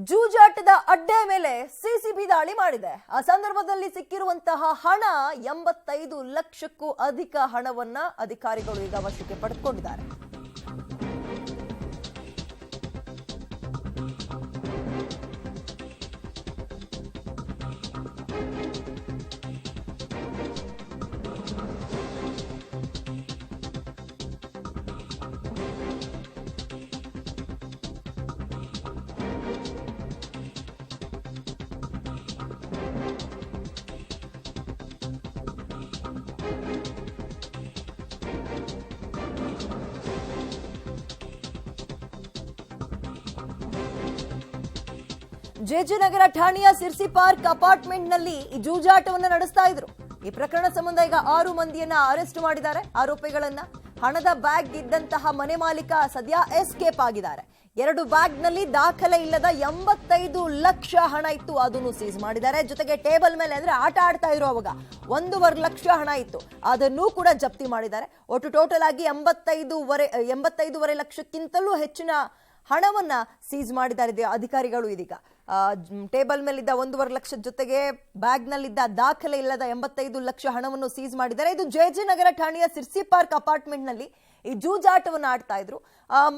ಜೂಜಾಟದ ಅಡ್ಡೆ ಮೇಲೆ ಸಿಸಿಬಿ ದಾಳಿ ಮಾಡಿದೆ. ಆ ಸಂದರ್ಭದಲ್ಲಿ ಸಿಕ್ಕಿರುವಂತಹ ಹಣ 85 ಲಕ್ಷಕ್ಕೂ ಅಧಿಕ ಹಣವನ್ನ ಅಧಿಕಾರಿಗಳು ಈಗ ವಶಕ್ಕೆ ಪಡೆದುಕೊಂಡಿದ್ದಾರೆ. ಜೆಜೆ ನಗರ ಠಾಣೆಯ ಸಿರ್ಸಿ ಪಾರ್ಕ್ ಅಪಾರ್ಟ್ಮೆಂಟ್ ನಲ್ಲಿ ಈ ಜೂಜಾಟವನ್ನು ನಡೆಸ್ತಾ ಇದ್ರು. ಈ ಪ್ರಕರಣ ಸಂಬಂಧ ಈಗ 6 ಮಂದಿಯನ್ನ ಅರೆಸ್ಟ್ ಮಾಡಿದ್ದಾರೆ. ಆರೋಪಿಗಳನ್ನ ಹಣದ ಬ್ಯಾಗ್ ಇದ್ದಂತಹ ಮನೆ ಮಾಲೀಕ ಸದ್ಯ ಎಸ್ಕೇಪ್ ಆಗಿದ್ದಾರೆ. 2 ಬ್ಯಾಗ್ ನಲ್ಲಿ ದಾಖಲೆ ಇಲ್ಲದ 85 ಲಕ್ಷ ಹಣ ಇತ್ತು, ಅದನ್ನು ಸೀಸ್ ಮಾಡಿದ್ದಾರೆ. ಜೊತೆಗೆ ಟೇಬಲ್ ಮೇಲೆ ಅಂದ್ರೆ ಆಟ ಆಡ್ತಾ ಇದ್ರು ಅವಾಗ 1.5 ಲಕ್ಷ ಹಣ ಇತ್ತು, ಅದನ್ನೂ ಕೂಡ ಜಪ್ತಿ ಮಾಡಿದ್ದಾರೆ. ಒಟ್ಟು ಟೋಟಲ್ ಆಗಿ 85.5 ಲಕ್ಷಕ್ಕಿಂತಲೂ ಹೆಚ್ಚಿನ ಹಣವನ್ನ ಸೀಸ್ ಮಾಡಿದ್ದಾರೆ ಅಧಿಕಾರಿಗಳು. ಇದೀಗ ಟೇಬಲ್ ಮೇಲಿದ್ದ 1.5 ಲಕ್ಷದ ಜೊತೆಗೆ ಬ್ಯಾಗ್ ನಲ್ಲಿದ್ದ ದಾಖಲೆ ಇಲ್ಲದ 85 ಲಕ್ಷ ಹಣವನ್ನು ಸೀಸ್ ಮಾಡಿದ್ದಾರೆ. ಇದು ಜೆಜೆ ನಗರ ಠಾಣೆಯ ಸಿರ್ಸಿ ಪಾರ್ಕ್ ಅಪಾರ್ಟ್ಮೆಂಟ್ ನಲ್ಲಿ ಈ ಜೂಜಾಟವನ್ನು ಆಡ್ತಾ ಇದ್ರು.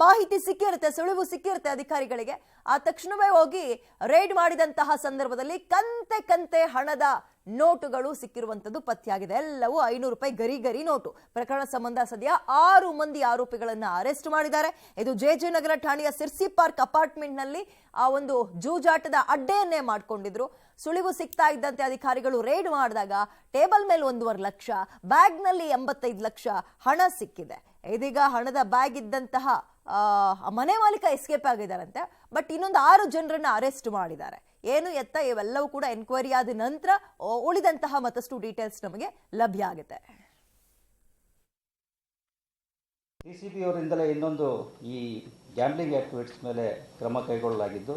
ಮಾಹಿತಿ ಸಿಕ್ಕಿರುತ್ತೆ, ಸುಳಿವು ಸಿಕ್ಕಿರುತ್ತೆ ಅಧಿಕಾರಿಗಳಿಗೆ. ಆ ತಕ್ಷಣವೇ ಹೋಗಿ ರೈಡ್ ಮಾಡಿದಂತಹ ಸಂದರ್ಭದಲ್ಲಿ ಕಂತೆ ಹಣದ ನೋಟುಗಳು ಸಿಕ್ಕಿರುವಂತದ್ದು ಪತ್ತೆಯಾಗಿದೆ. ಎಲ್ಲವೂ 500 ರೂಪಾಯಿ ಗರಿ ನೋಟು. ಪ್ರಕರಣ ಸಂಬಂಧ ಸದ್ಯ 6 ಮಂದಿ ಆರೋಪಿಗಳನ್ನ ಅರೆಸ್ಟ್ ಮಾಡಿದ್ದಾರೆ. ಇದು ಜೆಜೆ ನಗರ ಠಾಣೆಯ ಸಿರ್ಸಿ ಪಾರ್ಕ್ ಅಪಾರ್ಟ್ಮೆಂಟ್ ನಲ್ಲಿ ಆ ಒಂದು ಜೂಜಾಟದ ಅಡ್ಡೆಯನ್ನೇ ಮಾಡ್ಕೊಂಡಿದ್ರು. ಸುಳಿವು ಸಿಗ್ತಾ ಇದ್ದಂತೆ ಅಧಿಕಾರಿಗಳು ರೈಡ್ ಮಾಡಿದಾಗ ಟೇಬಲ್ ಮೇಲೆ 1.5 ಲಕ್ಷ, ಬ್ಯಾಗ್ ನಲ್ಲಿ 85 ಲಕ್ಷ ಹಣ ಸಿಕ್ಕಿದೆ. ಇದೀಗ ಹಣದ ಬ್ಯಾಗ್ ಇದ್ದಂತಹ ಮನೆ ಮಾಲೀಕ ಎಸ್ಕೇಪ್ ಆಗಿದ್ದಾರಂತೆ. ಬಟ್ ಇನ್ನೊಂದು 6 ಜನರನ್ನ ಅರೆಸ್ಟ್ ಮಾಡಿದ್ದಾರೆ. ಏನು ಎತ್ತ ಇವೆಲ್ಲವೂ ಕೂಡ ಎನ್ಕ್ವೈರಿ ಆದ ನಂತರ ಉಳಿದಂತಹ ಮತ್ತಷ್ಟು ಡೀಟೇಲ್ಸ್ ನಮಗೆ ಲಭ್ಯ ಆಗುತ್ತೆ. ಸಿಸಿಬಿ ಅವರಿಂದಲೇ ಇನ್ನೊಂದು ಈ ಗ್ಯಾಂಬ್ಲಿಂಗ್ ಆಕ್ಟಿವಿಟೀಸ್ ಮೇಲೆ ಕ್ರಮ ಕೈಗೊಳ್ಳಲಾಗಿದ್ದು,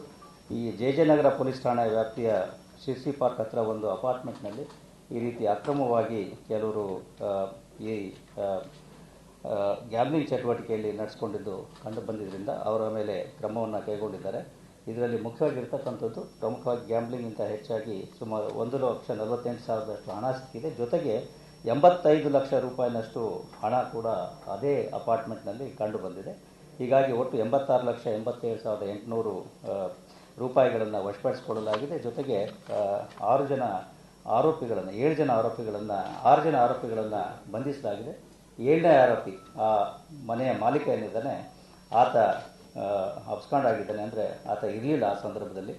ಈ ಜೆಜೆ ನಗರ ಪೊಲೀಸ್ ಠಾಣಾ ವ್ಯಾಪ್ತಿಯ ಸಿರ್ಸಿ ಪಾರ್ಕ್ ಹತ್ರ ಒಂದು ಅಪಾರ್ಟ್ಮೆಂಟ್ನಲ್ಲಿ ಈ ರೀತಿ ಅಕ್ರಮವಾಗಿ ಕೆಲವರು ಈ ಗ್ಯಾಂಬ್ಲಿಂಗ್ ಚಟುವಟಿಕೆಯಲ್ಲಿ ನಡೆಸಿಕೊಂಡಿದ್ದು ಕಂಡು ಬಂದಿದ್ದರಿಂದ ಅವರ ಮೇಲೆ ಕ್ರಮವನ್ನು ಕೈಗೊಂಡಿದ್ದಾರೆ. ಇದರಲ್ಲಿ ಮುಖ್ಯವಾಗಿರ್ತಕ್ಕಂಥದ್ದು ಪ್ರಮುಖವಾಗಿ ಗ್ಯಾಂಬ್ಲಿಂಗಿಂತ ಹೆಚ್ಚಾಗಿ ಸುಮಾರು 1,48,000 ಹಣ ಸಿಕ್ಕಿದೆ. ಜೊತೆಗೆ 85 ಲಕ್ಷ ರೂಪಾಯಿನಷ್ಟು ಹಣ ಕೂಡ ಅದೇ ಅಪಾರ್ಟ್ಮೆಂಟ್ನಲ್ಲಿ ಕಂಡು ಬಂದಿದೆ. ಹೀಗಾಗಿ ಒಟ್ಟು 86,87,800 ರೂಪಾಯಿಗಳನ್ನು ವಶಪಡಿಸಿಕೊಳ್ಳಲಾಗಿದೆ. ಜೊತೆಗೆ 6 ಜನ ಆರೋಪಿಗಳನ್ನು ಬಂಧಿಸಲಾಗಿದೆ. 7ನೇ ಆರೋಪಿ ಆ ಮನೆಯ ಮಾಲೀಕ ಏನಿದ್ದಾನೆ ಆತ ಅಬ್ಸ್ಕಾಂಡ್ ಅಂದರೆ ಆತ ಇರಲಿಲ್ಲ ಆ ಸಂದರ್ಭದಲ್ಲಿ,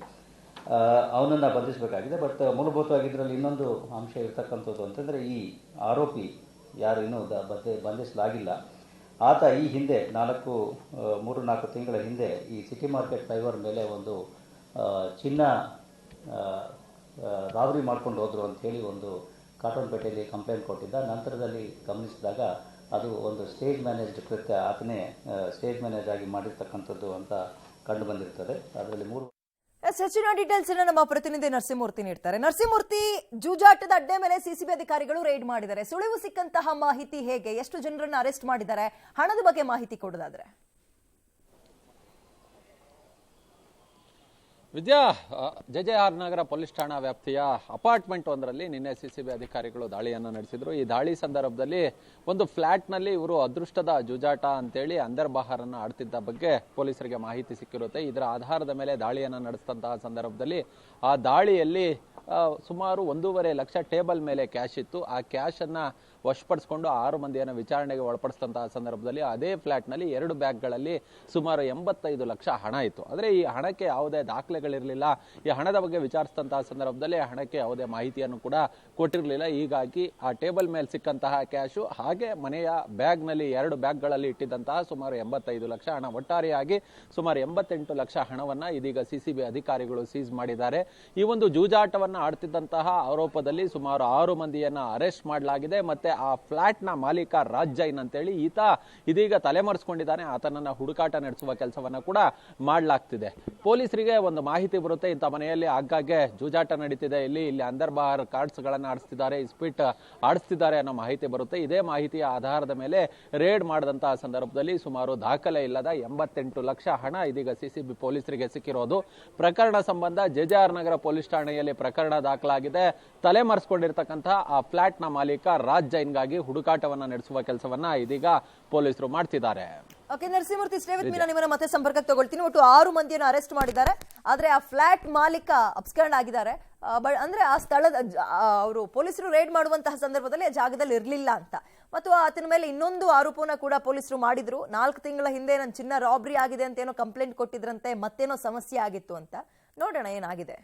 ಅವನನ್ನು ಬಂಧಿಸಬೇಕಾಗಿದೆ. ಬಟ್ ಮೂಲಭೂತವಾಗಿ ಇದರಲ್ಲಿ ಇನ್ನೊಂದು ಅಂಶ ಇರತಕ್ಕಂಥದ್ದು ಅಂತಂದರೆ ಈ ಆರೋಪಿ ಯಾರು ಇನ್ನೂ ಬಂಧಿಸಲಾಗಿಲ್ಲ, ಆತ ಈ ಹಿಂದೆ 3-4 ತಿಂಗಳ ಹಿಂದೆ ಈ ಸಿಟಿ ಮಾರ್ಕೆಟ್ ಫ್ಲೈಓವರ್ ಮೇಲೆ ಒಂದು ಚಿನ್ನ ರಾಬರಿ ಮಾಡ್ಕೊಂಡು ಹೋದ್ರು ಅಂಥೇಳಿ ಒಂದು ಕಾಟನ್ಪೇಟೆಯಲ್ಲಿ ಕಂಪ್ಲೇಂಟ್ ಕೊಟ್ಟಿದ್ದ. ನಂತರದಲ್ಲಿ ಗಮನಿಸಿದಾಗ ಅದು ಒಂದು ಸ್ಟೇಜ್ ಮ್ಯಾನೇಜ್ಡ್ ಕೃತ್ಯ, ಆತನೇ ಸ್ಟೇಜ್ ಮ್ಯಾನೇಜ್ ಆಗಿ ಮಾಡಿರ್ತಕ್ಕಂಥದ್ದು ಅಂತ ಕಂಡು ಬಂದಿರ್ತದೆ. ಅದರಲ್ಲಿ 3 ಹೆಚ್ಚಿನ ಡೀಟೇಲ್ಸ್ ನಮ್ಮ ಪ್ರತಿನಿಧಿ ನರಸಿಂಹಮೂರ್ತಿ ನೀಡ್ತಾರೆ. ನರಸಿಂಹಮೂರ್ತಿ, ಜೂಜಾಟದ ಅಡ್ಡೆ ಮೇಲೆ ಸಿಸಿಬಿ ಅಧಿಕಾರಿಗಳು ರೈಡ್ ಮಾಡಿದ್ದಾರೆ. ಸುಳಿವು ಸಿಕ್ಕಂತಹ ಮಾಹಿತಿ ಹೇಗೆ? ಎಷ್ಟು ಜನರನ್ನು ಅರೆಸ್ಟ್ ಮಾಡಿದ್ದಾರೆ? ಹಣದ ಬಗ್ಗೆ ಮಾಹಿತಿ ಕೊಡೋದಾದ್ರೆ ವಿದ್ಯಾ, ಜೆಜೆಆರ್ ನಗರ ಪೊಲೀಸ್ ಠಾಣಾ ವ್ಯಾಪ್ತಿಯ ಅಪಾರ್ಟ್ಮೆಂಟ್ ಒಂದರಲ್ಲಿ ನಿನ್ನೆ ಸಿಸಿಬಿ ಅಧಿಕಾರಿಗಳು ದಾಳಿಯನ್ನು ನಡೆಸಿದ್ರು. ಈ ದಾಳಿ ಸಂದರ್ಭದಲ್ಲಿ ಒಂದು ಫ್ಲಾಟ್ನಲ್ಲಿ ಇವರು ಅದೃಷ್ಟದ ಜೂಜಾಟ ಅಂತೇಳಿ ಅಂದರ್ ಬಹಾರನ್ನು ಆಡ್ತಿದ್ದ ಬಗ್ಗೆ ಪೊಲೀಸರಿಗೆ ಮಾಹಿತಿ ಸಿಕ್ಕಿರುತ್ತೆ. ಇದರ ಆಧಾರದ ಮೇಲೆ ದಾಳಿಯನ್ನು ನಡೆಸಿದಂತಹ ಸಂದರ್ಭದಲ್ಲಿ ಆ ದಾಳಿಯಲ್ಲಿ ಸುಮಾರು 1.5 ಲಕ್ಷ ಟೇಬಲ್ ಮೇಲೆ ಕ್ಯಾಶ್ ಇತ್ತು. ಆ ಕ್ಯಾಶ್ ಅನ್ನ ವಶಪಡಿಸಿಕೊಂಡು 6 ಮಂದಿಯನ್ನು ವಿಚಾರಣೆಗೆ ಒಳಪಡಿಸಿದಂತಹ ಸಂದರ್ಭದಲ್ಲಿ ಅದೇ ಫ್ಲಾಟ್ನಲ್ಲಿ 2 ಬ್ಯಾಗ್ಗಳಲ್ಲಿ ಸುಮಾರು 85 ಲಕ್ಷ ಹಣ ಇತ್ತು. ಆದರೆ ಈ ಹಣಕ್ಕೆ ಯಾವುದೇ ದಾಖಲೆಗಳಿರಲಿಲ್ಲ. ಈ ಹಣದ ಬಗ್ಗೆ ವಿಚಾರಿಸಿದಂತಹ ಸಂದರ್ಭದಲ್ಲಿ ಹಣಕ್ಕೆ ಯಾವುದೇ ಮಾಹಿತಿಯನ್ನು ಕೂಡ ಕೊಟ್ಟಿರಲಿಲ್ಲ. ಹೀಗಾಗಿ ಆ ಟೇಬಲ್ ಮೇಲೆ ಸಿಕ್ಕಂತಹ ಕ್ಯಾಶು ಹಾಗೆ ಮನೆಯ ಬ್ಯಾಗ್ನಲ್ಲಿ 2 ಬ್ಯಾಗ್ಗಳಲ್ಲಿ ಇಟ್ಟಿದ್ದಂತಹ ಸುಮಾರು 85 ಲಕ್ಷ ಹಣ, ಒಟ್ಟಾರೆಯಾಗಿ ಸುಮಾರು 88 ಲಕ್ಷ ಹಣವನ್ನ ಇದೀಗ ಸಿಸಿಬಿ ಅಧಿಕಾರಿಗಳು ಸೀಸ್ ಮಾಡಿದ್ದಾರೆ. ಈ ಒಂದು ಜೂಜಾಟವನ್ನ ಆಡ್ತಿದ್ದಂತಹ ಆರೋಪದಲ್ಲಿ ಸುಮಾರು 6 ಮಂದಿಯನ್ನ ಅರೆಸ್ಟ್ ಮಾಡಲಾಗಿದೆ. ಮತ್ತೆ ಆ ಫ್ಲಾಟ್ ನ ಮಾಲೀಕ ರಾಜ್ ಜೈನ್ ಅಂತೇಳಿ ಈತ ಇದೀಗ ತಲೆಮರೆಸ್ಕೊಂಡಿದ್ದಾನೆ. ಆತನನ್ನ ಹುಡುಕಾಟ ನಡೆಸುವ ಕೆಲಸವನ್ನ ಕೂಡ ಮಾಡಲಾಗ್ತಿದೆ. ಪೊಲೀಸರಿಗೆ ಒಂದು ಮಾಹಿತಿ ಬರುತ್ತೆ, ಇಂಥ ಮನೆಯಲ್ಲಿ ಆಗಾಗ್ಗೆ ಜೂಜಾಟ ನಡೀತಿದೆ, ಇಲ್ಲಿ ಅಂದರ್ ಬಾರ್ ಕಾರ್ಡ್ಸ್ ಗಳನ್ನ ಆಡಿಸ್ತಿದ್ದಾರೆ, ಇಸ್ಪಿಟ್ ಆಡಿಸ್ತಿದ್ದಾರೆ ಅನ್ನೋ ಮಾಹಿತಿ ಬರುತ್ತೆ. ಇದೇ ಮಾಹಿತಿಯ ಆಧಾರದ ಮೇಲೆ ರೇಡ್ ಮಾಡಿದಂತಹ ಸಂದರ್ಭದಲ್ಲಿ ಸುಮಾರು ದಾಖಲೆ ಇಲ್ಲದ 88 ಲಕ್ಷ ಹಣ ಇದೀಗ ಸಿಸಿಬಿ ಪೊಲೀಸರಿಗೆ ಸಿಕ್ಕಿರೋದು. ಪ್ರಕರಣ ಸಂಬಂಧ ಜೆಜೆಆರ್ ನಗರ ಪೊಲೀಸ್ ಠಾಣೆಯಲ್ಲಿ ಪ್ರಕರಣ ದಾಖಲಾಗಿದೆ. ತಲೆಮರೆಸಿಕೊಂಡಿರ್ತಕ್ಕಂತಹ ಆ ಫ್ಲಾಟ್ ನ ಮಾಲೀಕ ರಾಜ್ ಜೈನ್ಗಾಗಿ ಹುಡುಕಾಟವನ್ನ ನಡೆಸುವ ಕೆಲಸವನ್ನ ಇದೀಗ ಪೊಲೀಸರು ಮಾಡ್ತಿದ್ದಾರೆ. Okay Narasimhamurthy, stay with me. ನಾನು ನಿಮ್ಮನ್ನ ಮತ್ತೆ ಸಂಪರ್ಕಕ್ಕೆ ತಗೊಳ್ತೀನಿ. ಒಟ್ಟು 6 ಮಂದಿಯನ್ನು ಅರೆಸ್ಟ್ ಮಾಡಿದ್ದಾರೆ. ಆದ್ರೆ ಆ ಫ್ಲಾಟ್ ಮಾಲೀಕ ಅಬ್ಸ್ಕಾಂಡ್ ಆಗಿದ್ದಾರೆ. ಅಂದ್ರೆ ಆ ಸ್ಥಳದ ಅವರು ಪೊಲೀಸರು ರೇಡ್ ಮಾಡುವಂತಹ ಸಂದರ್ಭದಲ್ಲಿ ಆ ಜಾಗದಲ್ಲಿ ಇರಲಿಲ್ಲ ಅಂತ, ಮತ್ತು ಆತನ ಮೇಲೆ ಇನ್ನೊಂದು ಆರೋಪನ ಕೂಡ ಪೊಲೀಸರು ಮಾಡಿದ್ರು. 4 ತಿಂಗಳ ಹಿಂದೆ ನನ್ನ ಚಿನ್ನ ರಾಬ್ರಿ ಆಗಿದೆ ಅಂತ ಏನೋ ಕಂಪ್ಲೇಂಟ್ ಕೊಟ್ಟಿದ್ರಂತೆ, ಮತ್ತೇನೋ ಸಮಸ್ಯೆ ಆಗಿತ್ತು ಅಂತ. ನೋಡೋಣ ಏನಾಗಿದೆ.